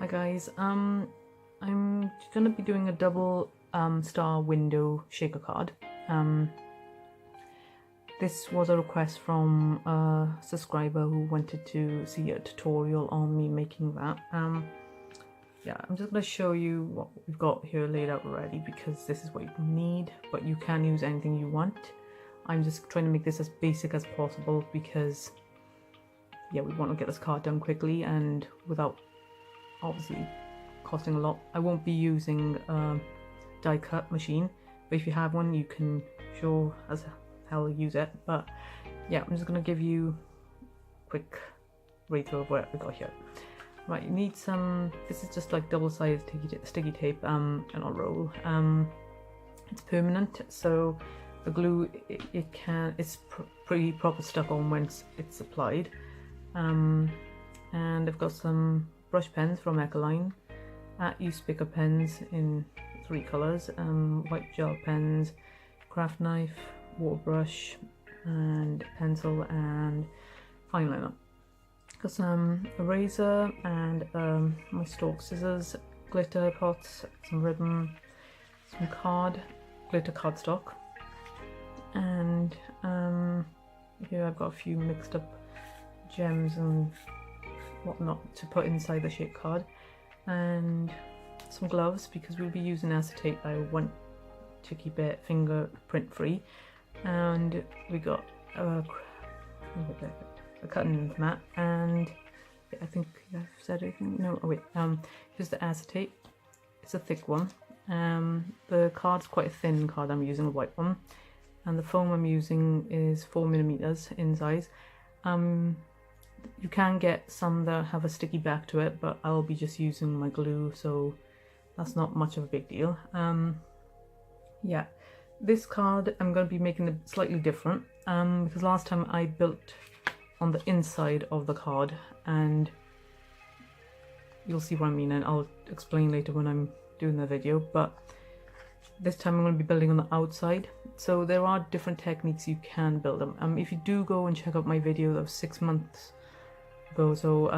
guys, I'm gonna be doing a double star window shaker card. This was a request from a subscriber who wanted to see a tutorial on me making that. Yeah, I'm just gonna show you what we've got here laid out already because this is what you need, but you can use anything you want. I'm just trying to make this as basic as possible because yeah, we want to get this card done quickly and without obviously costing a lot. I won't be using a die cut machine, but if you have one you can sure as hell use it. But yeah, I'm just going to give you a quick read through of what we got here. Right, you need some, this is just like double-sided sticky tape and a roll. It's permanent, so the glue it's pretty proper stuck on once it's applied. And I've got some brush pens from Ecoline, use picker pens in 3 colours, white gel pens, craft knife, water brush, and pencil and fine liner. Got some eraser and my stalk scissors, glitter pots, some ribbon, some glitter cardstock, and here I've got a few mixed up gems and whatnot to put inside the shape card, and some gloves because we'll be using acetate. I want to keep it fingerprint free, and we got a cutting mat, and I think I've said everything. No, oh wait, here's the acetate. It's a thick one. The card's quite a thin card. I'm using a white one, and the foam I'm using is 4mm in size. You can get some that have a sticky back to it, but I'll be just using my glue, so that's not much of a big deal. Yeah, this card I'm going to be making it slightly different because last time I built on the inside of the card, and you'll see what I mean, and I'll explain later when I'm doing the video. But this time I'm going to be building on the outside, so there are different techniques you can build them. If you do go and check out my video of 6 months ago, so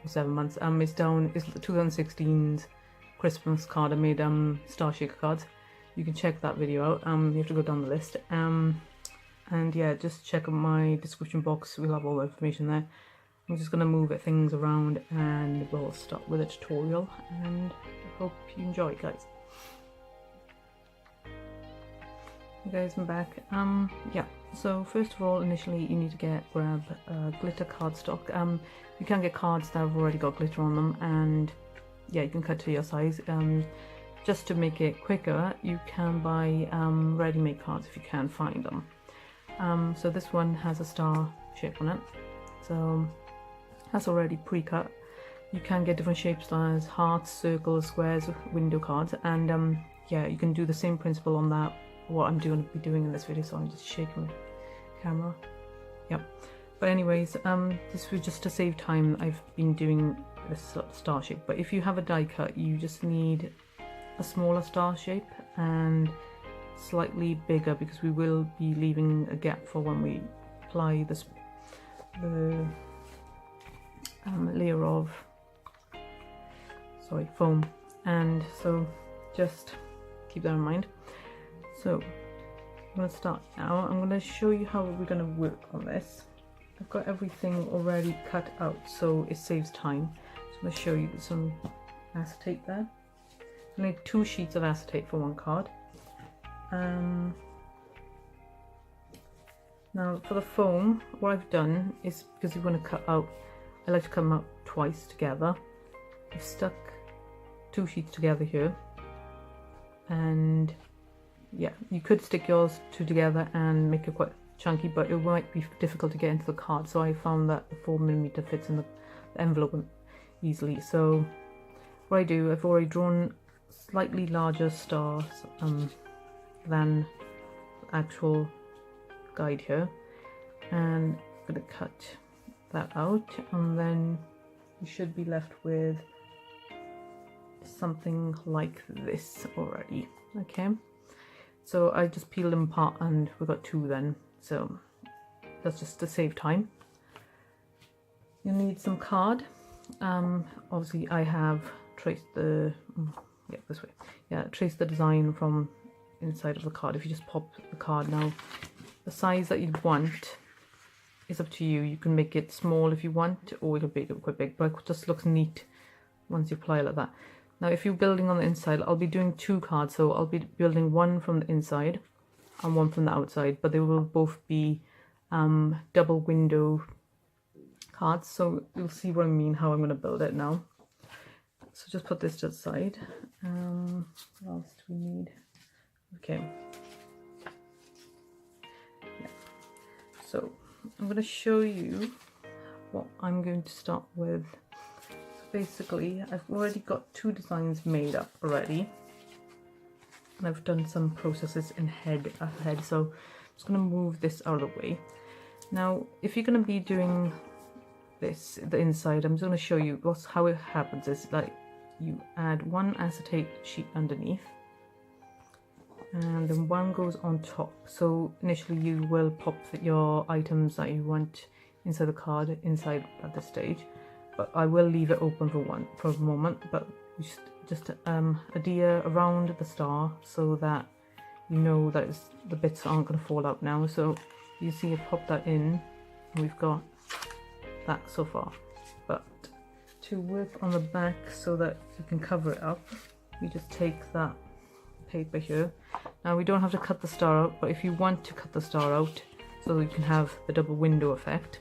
7 months, it's 2016's Christmas card. I made star shaker cards. You can check that video out. You have to go down the list, and yeah, just check out my description box. We'll have all the information there. I'm just going to move things around and we'll start with a tutorial, and I hope you enjoy it, guys. Guys, I'm back. Yeah, so first of all, initially you need to grab glitter cardstock. You can get cards that have already got glitter on them, and yeah, you can cut to your size. Just to make it quicker, you can buy ready-made cards if you can find them. So this one has a star shape on it, so that's already pre-cut. You can get different shapes as hearts, circles, squares, window cards, and yeah, you can do the same principle on that. What I'm going to be doing in this video, so I'm just shaking the camera. Yep. But anyways, this was just to save time. I've been doing this sort of star shape, but if you have a die cut, you just need a smaller star shape and slightly bigger, because we will be leaving a gap for when we apply the layer of foam, and so just keep that in mind. So I'm going to start now. I'm going to show you how we're going to work on this. I've got everything already cut out, so it saves time. So I'm going to show you some acetate there. I need 2 sheets of acetate for one card. Now for the foam, what I've done is, because you want to cut out, I like to cut them out twice together. I've stuck 2 sheets together here, and yeah, you could stick yours 2 together and make it quite chunky, but it might be difficult to get into the card, so I found that the 4mm fits in the envelope easily. So what I do, I've already drawn slightly larger stars than the actual guide here, and I'm going to cut that out, and then you should be left with something like this already. Okay, so I just peeled them apart and we got 2 then, so that's just to save time. You'll need some card. obviously I have traced the, yeah, this way, yeah, traced the design from inside of the card. If you just pop the card now, the size that you want is up to you. You can make it small if you want, or you can make it quite big, but it just looks neat once you apply it like that. Now if you're building on the inside, I'll be doing 2 cards, so I'll be building one from the inside and one from the outside, but they will both be double window cards, so you'll see what I mean, how I'm going to build it now. So just put this to the side. What else do we need? Okay. Yeah. So I'm going to show you what I'm going to start with. So basically, I've already got 2 designs made up already. And I've done some processes ahead, so I'm just going to move this out of the way. Now, if you're going to be doing this, the inside, I'm just going to show you how it happens. Is like you add 1 acetate sheet underneath, and then 1 goes on top. So initially you will pop your items that you want inside the card inside at this stage, but I will leave it open for a moment. But just adhere around the star so that you know that the bits aren't going to fall out now. So you see I pop that in, and we've got that so far. But to work on the back so that you can cover it up, we just take that paper here. Now we don't have to cut the star out, but if you want to cut the star out so you can have the double window effect,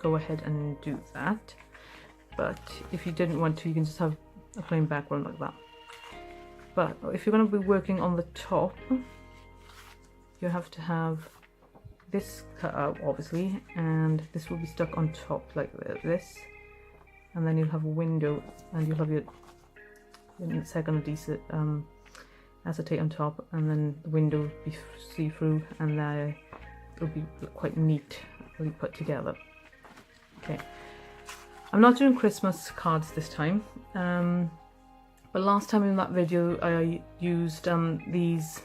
go ahead and do that. But if you didn't want to, you can just have a plain background like that. But if you're going to be working on the top, you have to have this cut out obviously, and this will be stuck on top like this, and then you'll have a window, and you'll have your second acetate on top, and then the window will be see-through, and it'll be quite neat really put together. Okay, I'm not doing Christmas cards this time, but last time in that video I used these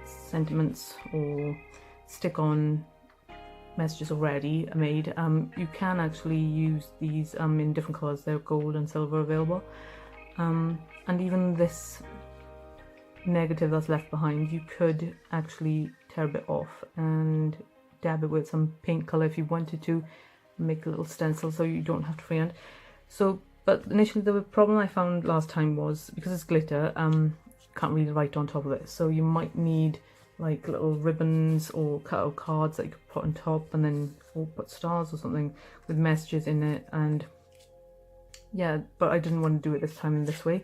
sentiments or stick-on messages already made. You can actually use these in different colours. They're gold and silver available, and even this negative that's left behind, you could actually tear a bit off and dab it with some paint colour if you wanted to, make a little stencil so you don't have to freehand. So, but initially the problem I found last time was, because it's glitter, can't really write on top of it, so you might need like little ribbons or cut out cards that you could put on top, and then or put stars or something with messages in it. And yeah, but I didn't want to do it this time in this way,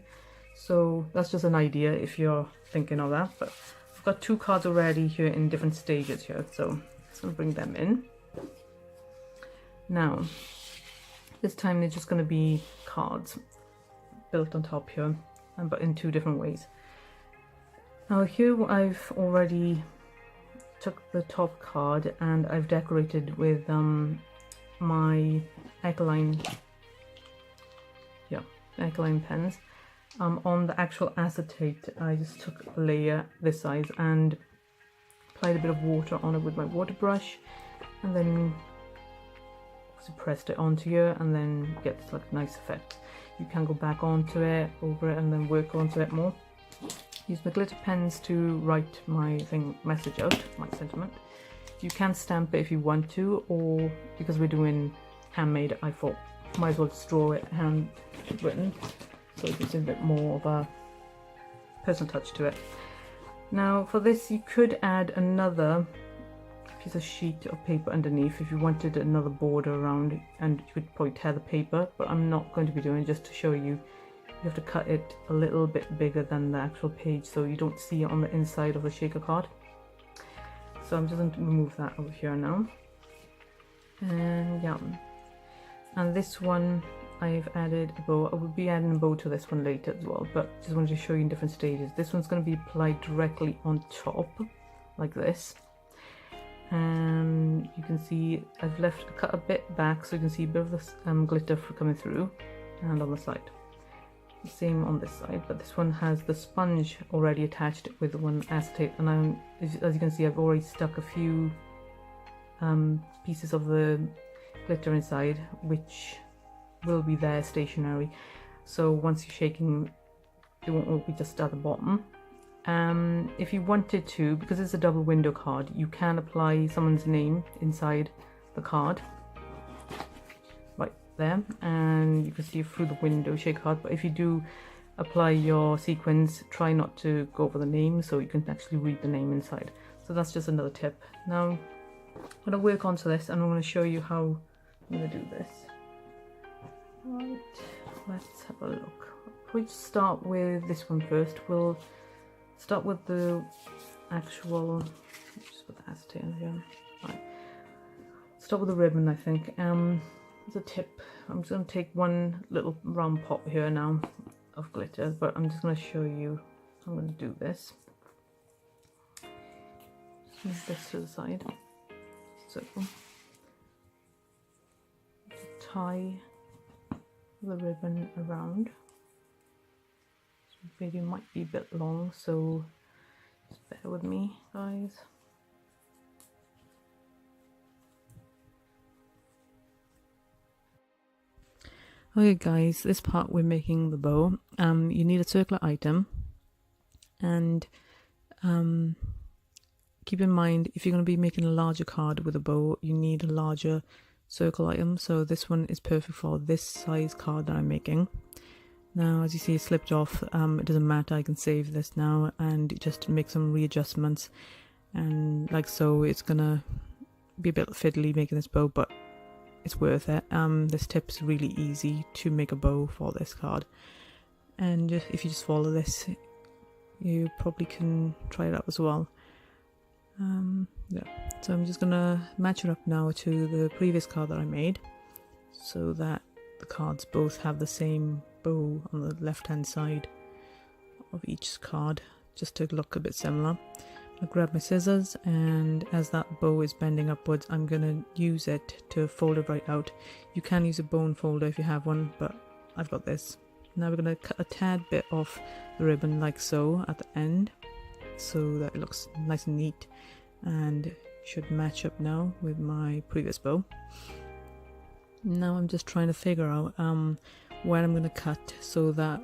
so that's just an idea if you're thinking of that. But I've got 2 cards already here in different stages here, so I'm just going to bring them in. Now this time they're just going to be cards built on top here, but in 2 different ways. Now here I've already took the top card and I've decorated with my Ecoline pens. On the actual acetate, I just took a layer this size and applied a bit of water on it with my water brush, and then pressed it onto here, and then gets like a nice effect. You can go back onto it, over it, and then work onto it more. Use the glitter pens to write my message out, my sentiment. You can stamp it if you want to, or because we're doing handmade, I thought might as well just draw it handwritten, so it gives a bit more of a personal touch to it. Now for this you could add another piece of sheet of paper underneath if you wanted another border around, and you could probably tear the paper, but I'm not going to be doing it. Just to show you, you have to cut it a little bit bigger than the actual page so you don't see it on the inside of the shaker card. So I'm just going to remove that over here now. And yeah, and this one I've added a bow. I will be adding a bow to this one later as well, but just wanted to show you in different stages. This one's going to be applied directly on top like this, and you can see I've cut a bit back so you can see a bit of this glitter coming through, and on the side. The same on this side, but this one has the sponge already attached with one acetate, and as you can see, I've already stuck a few pieces of the glitter inside, which will be there stationary. So once you're shaking, it won't all be just at the bottom. If you wanted to, because it's a double window card, you can apply someone's name inside the card. Right there. And you can see through the window shake card. But if you do apply your sequins, try not to go over the name so you can actually read the name inside. So that's just another tip. Now I'm going to work onto this and I'm going to show you how I'm going to do this. Right, let's have a look. We'll start with this one first. We'll start with the actual, just put the acetate in here. Right. Start with the ribbon, I think. As a tip, I'm just going to take one little round pop here now of glitter, but I'm just going to show you how I'm going to do this. Just move this to the side. So tie the ribbon around. This video might be a bit long, so just bear with me, guys. Okay guys, this part we're making the bow. You need a circular item, and keep in mind if you're going to be making a larger card with a bow, you need a larger circle item. So this one is perfect for this size card that I'm making. Now as you see, it slipped off. It doesn't matter, I can save this now and just make some readjustments, and like so. It's gonna be a bit fiddly making this bow, but it's worth it. This tip's really easy to make a bow for this card, and if you just follow this, you probably can try it out as well. Yeah, so I'm just gonna match it up now to the previous card that I made, so that the cards both have the same bow on the left hand side of each card, just to look a bit similar. I'll grab my scissors, and as that bow is bending upwards, I'm going to use it to fold it right out. You can use a bone folder if you have one, but I've got this. Now we're going to cut a tad bit off the ribbon like so at the end, so that it looks nice and neat and should match up now with my previous bow. Now I'm just trying to figure out where I'm going to cut so that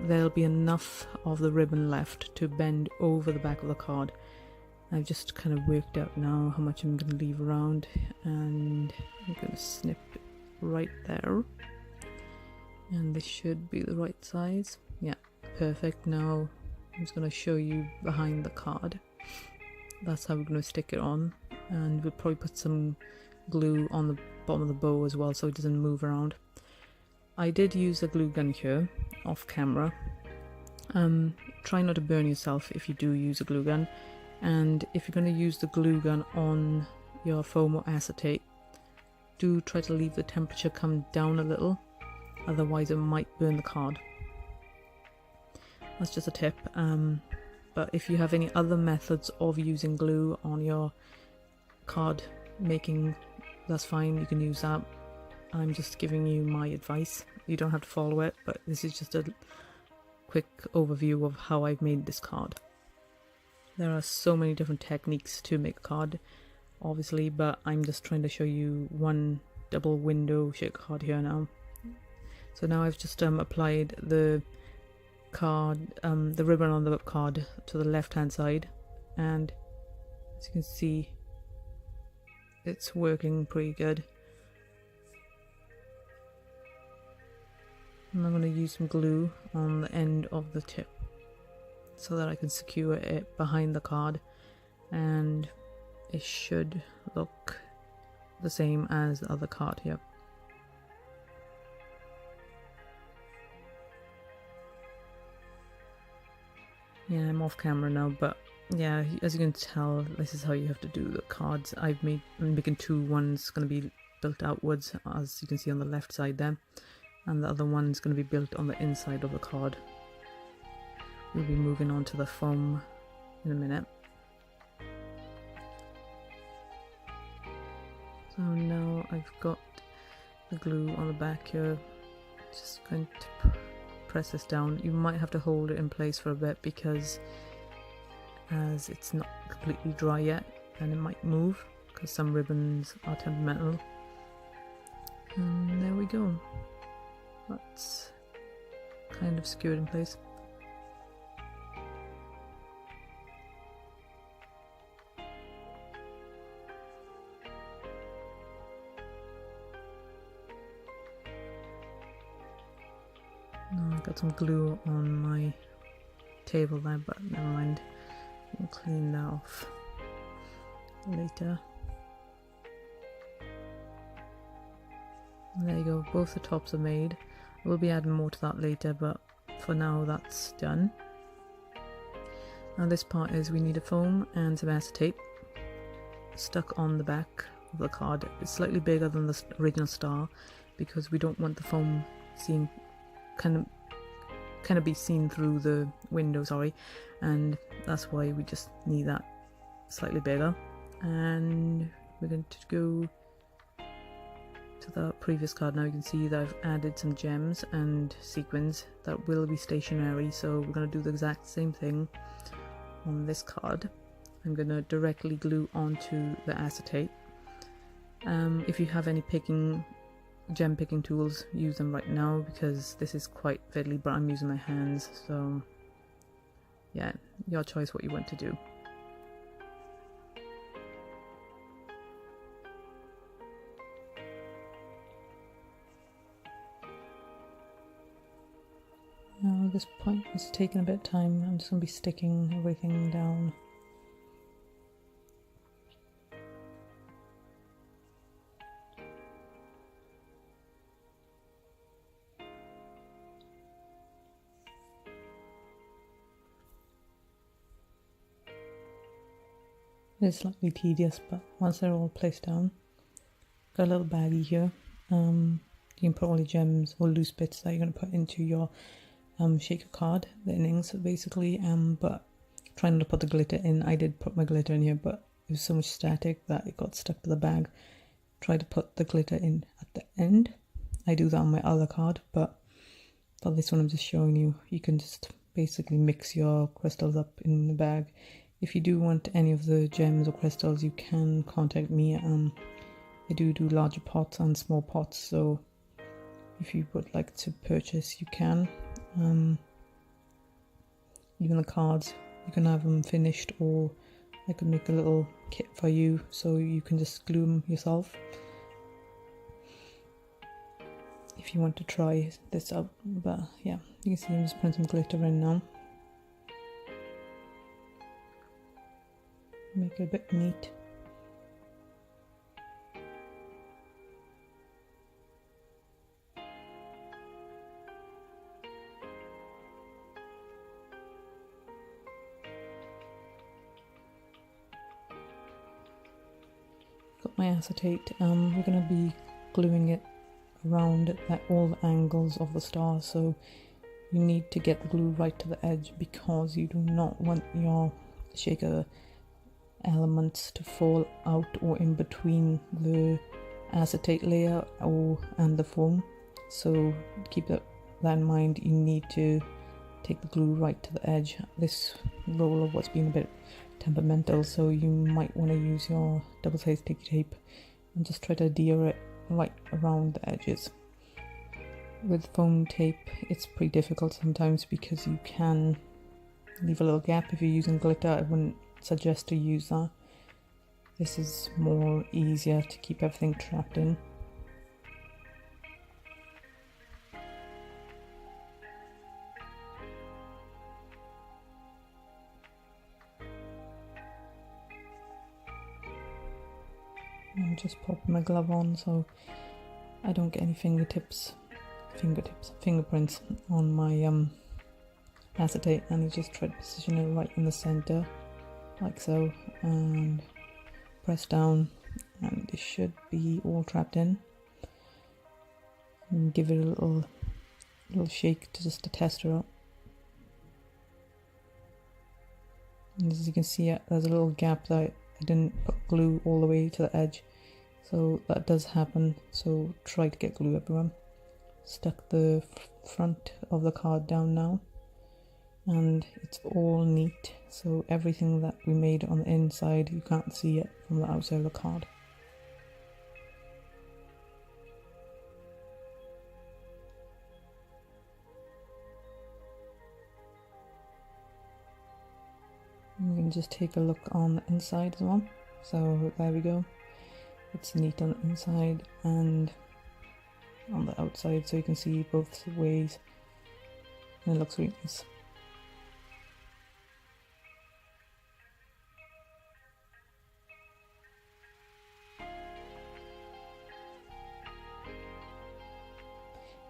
there'll be enough of the ribbon left to bend over the back of the card. I've just kind of worked out now how much I'm going to leave around, and I'm going to snip right there, and this should be the right size. Yeah, perfect. Now I'm just going to show you behind the card. That's how we're going to stick it on, and we'll probably put some glue on the bottom of the bow as well so it doesn't move around. I did use a glue gun here off camera. Try not to burn yourself if you do use a glue gun, and if you're going to use the glue gun on your foam or acetate, do try to leave the temperature come down a little, otherwise it might burn the card. That's just a tip. But if you have any other methods of using glue on your card making, that's fine, you can use that. I'm just giving you my advice. You don't have to follow it, but this is just a quick overview of how I've made this card. There are so many different techniques to make a card, obviously, but I'm just trying to show you one double window shape card here now. So now I've just applied the card, the ribbon on the card to the left hand side, and as you can see, it's working pretty good. And I'm going to use some glue on the end of the tip so that I can secure it behind the card, and it should look the same as the other card here. Yeah, I'm off camera now, but yeah, as you can tell, this is how you have to do the cards. I'm making two. One's going to be built outwards, as you can see on the left side there, and the other one's going to be built on the inside of the card. We'll be moving on to the foam in a minute. So now I've got the glue on the back here. Just going to press this down. You might have to hold it in place for a bit because as it's not completely dry yet and it might move because some ribbons are temperamental. And there we go. That's kind of secured in place. Now I've got some glue on my table there, but never mind. We'll clean that off later. There you go, both the tops are made. We'll be adding more to that later, but for now that's done. Now this part is we need a foam and some acetate stuck on the back of the card. It's slightly bigger than the original star because we don't want the foam seen kind of be seen through the window, sorry, and that's why we just need that slightly bigger. And we're going to go to the previous card. Now you can see that I've added some gems and sequins that will be stationary, so we're going to do the exact same thing on this card. I'm going to directly glue onto the acetate. If you have any gem picking tools, use them right now because this is quite fiddly, but I'm using my hands, so yeah, your choice what you want to do. Now at this point it's taking a bit of time. I'm just going to be sticking everything down. It's slightly tedious, but once they're all placed down, got a little baggie here. You can put all your gems or loose bits that you're going to put into your shaker card, the innings basically, but trying not to put the glitter in. I did put my glitter in here, but it was so much static that it got stuck to the bag. Try to put the glitter in at the end. I do that on my other card, but for this one I'm just showing you, you can just basically mix your crystals up in the bag. If you do want any of the gems or crystals, you can contact me. I do larger pots and small pots, so if you would like to purchase, you can. Even the cards, you can have them finished, or I could make a little kit for you so you can just glue them yourself if you want to try this out. But yeah, you can see I'm just putting some glitter in now. Make it a bit neat. Got my acetate. We're going to be gluing it around at all the angles of the star, so you need to get the glue right to the edge because you do not want your shaker elements to fall out or in between the acetate layer and the foam. So keep that in mind. You need to take the glue right to the edge. This roller was being a bit temperamental, so you might want to use your double-sided sticky tape and just try to adhere it right around the edges. With foam tape it's pretty difficult sometimes because you can leave a little gap. If you're using glitter, I wouldn't suggest to use that. This is more easier to keep everything trapped in. I'm just popping my glove on so I don't get any fingerprints on my acetate, and you just try to position it right in the center like so and press down, and it should be all trapped in. And give it a little shake just to test it out. And as you can see, there's a little gap that I didn't put glue all the way to the edge, so that does happen, so try to get glue everyone. Stuck the front of the card down now, and it's all neat, so everything that we made on the inside, you can't see it from the outside of the card. and just take a look on the inside as well. So there we go, it's neat on the inside and on the outside, so you can see both ways, and it looks really nice.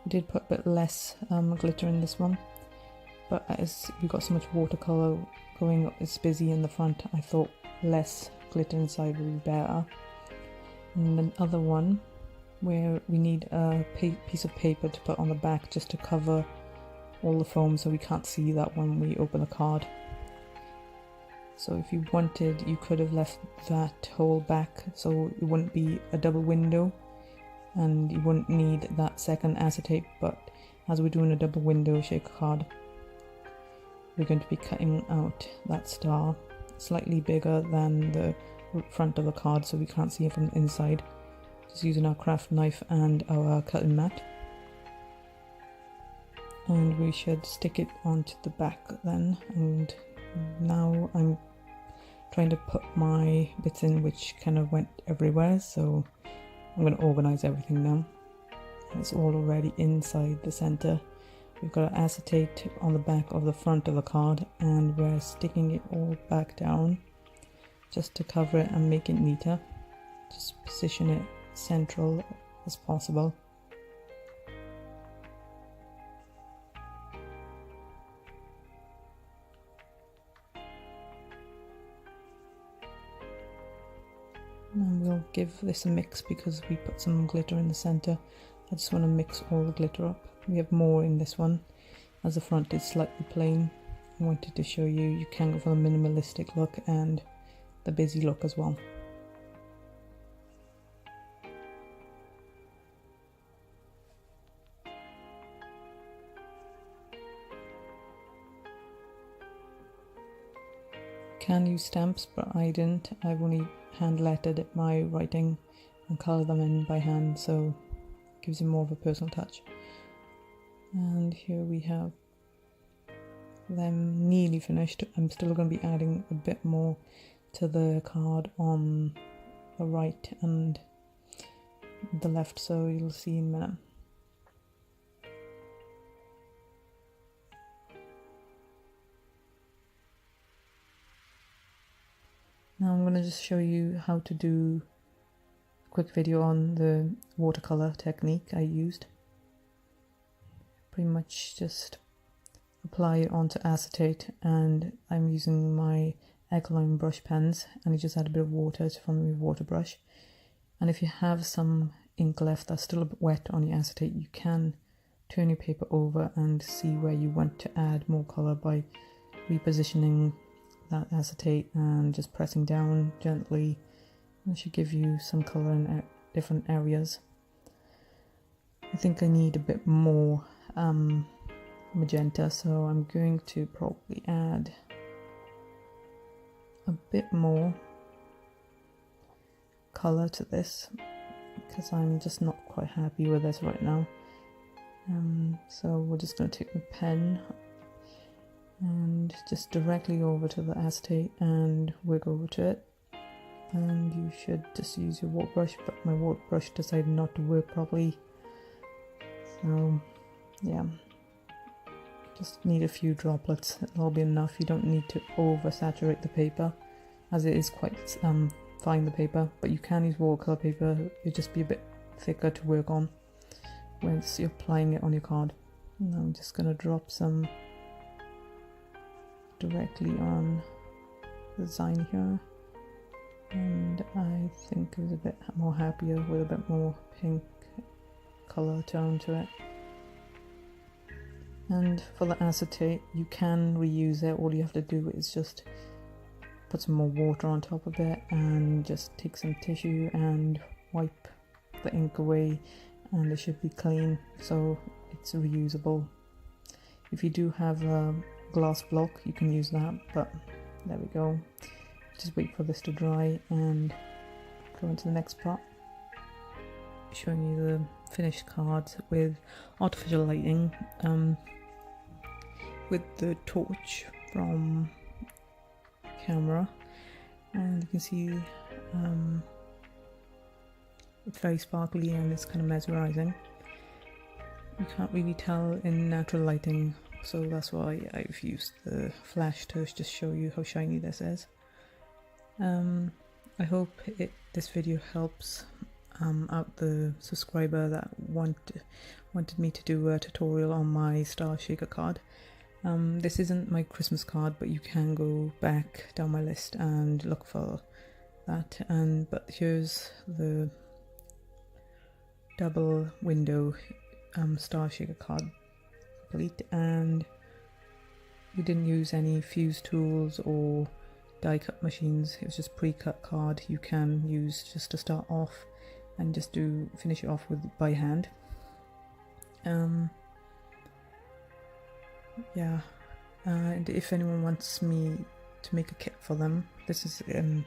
I did put a bit less glitter in this one, but as we've got so much watercolor going, it's busy in the front, I thought less glitter inside would be better. And the other one, where we need a piece of paper to put on the back just to cover all the foam so we can't see that when we open the card. So if you wanted, you could have left that hole back so it wouldn't be a double window and you wouldn't need that second acetate, but as we're doing a double window shaker card, we're going to be cutting out that star slightly bigger than the front of the card so we can't see it from the inside. Just using our craft knife and our cutting mat, and we should stick it onto the back then. And now I'm trying to put my bits in which kind of went everywhere, so I'm going to organize everything now. It's all already inside the center. We've got an acetate on the back of the front of the card, and we're sticking it all back down just to cover it and make it neater. Just position it central as possible. And we'll give this a mix because we put some glitter in the center. I just want to mix all the glitter up. We have more in this one, as the front is slightly plain. I wanted to show you can go for the minimalistic look and the busy look as well. Can use stamps, but I didn't. I've only hand lettered my writing and colour them in by hand, so it gives it more of a personal touch. And here we have them nearly finished. I'm still going to be adding a bit more to the card on the right and the left, so you'll see in a minute. Now I'm going to just show you how to do a quick video on the watercolor technique I used. Pretty much just apply it onto acetate, and I'm using my egg-line brush pens, and you just add a bit of water from your water brush. And if you have some ink left that's still a bit wet on your acetate, you can turn your paper over and see where you want to add more colour by repositioning that acetate and just pressing down gently. It should give you some colour in different areas. I think I need a bit more magenta, so I'm going to probably add a bit more colour to this because I'm just not quite happy with this right now. So we're just going to take the pen and just directly over to the acetate and wiggle over to it, and you should just use your water brush, but my water brush decided not to work properly, so yeah, just need a few droplets, it'll be enough. You don't need to oversaturate the paper as it is quite fine, the paper, but you can use watercolor paper, it'll just be a bit thicker to work on once you're applying it on your card. And I'm just going to drop some directly on the design here, and I think I was a bit more happier with a bit more pink colour tone to it. And for the acetate, you can reuse it. All you have to do is just put some more water on top of it and just take some tissue and wipe the ink away, and it should be clean, so it's reusable. If you do have a glass block, you can use that, but there we go. Just wait for this to dry and go into the next part. Showing you the finished cards with artificial lighting, with the torch from camera, and you can see it's very sparkly and it's kind of mesmerizing. You can't really tell in natural lighting, so that's why I've used the flash to just show you how shiny this is. I hope this video helps out the subscriber that wanted me to do a tutorial on my Star Shaker card. This isn't my Christmas card, but you can go back down my list and look for that. But here's the double window Star Shaker card complete, and we didn't use any fuse tools or die cut machines. It was just pre-cut card you can use just to start off and just finish it off with by hand. Yeah, and if anyone wants me to make a kit for them, this is the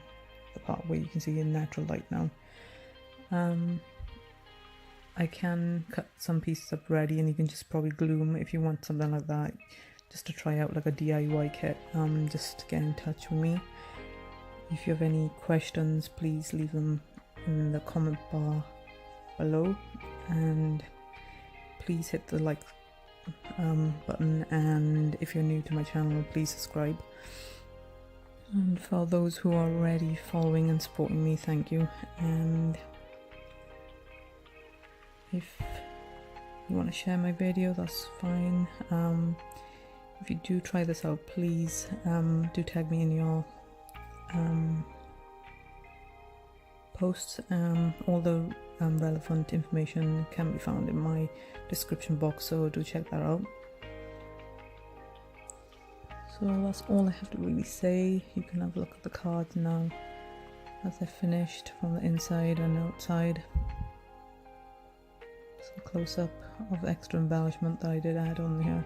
part where you can see in natural light now. I can cut some pieces up ready, and you can just probably glue them if you want something like that, just to try out like a DIY kit. Just get in touch with me. If you have any questions, please leave them in the comment bar below, and please hit the like button, and if you're new to my channel, please subscribe. And for those who are already following and supporting me, thank you. And if you want to share my video, that's fine. If you do try this out, please do tag me in your posts. All the relevant information can be found in my description box, so do check that out. So that's all I have to really say. You can have a look at the cards now as they're finished from the inside and outside. Some close up of extra embellishment that I did add on here.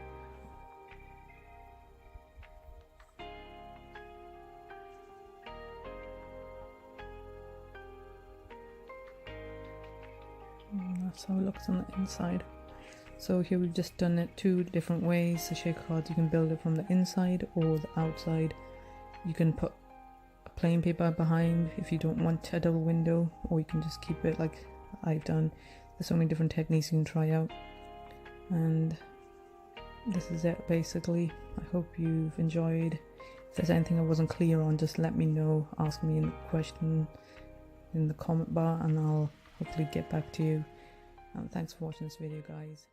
And that's how it looks on the inside. So here we've just done it two different ways. The shaker cards, you can build it from the inside or the outside. You can put a plain paper behind if you don't want a double window, or you can just keep it like I've done. There's so many different techniques you can try out, and this is it basically. I hope you've enjoyed. If there's anything I wasn't clear on, just let me know, ask me a question in the comment bar, and I'll hopefully get back to you. Thanks for watching this video, guys.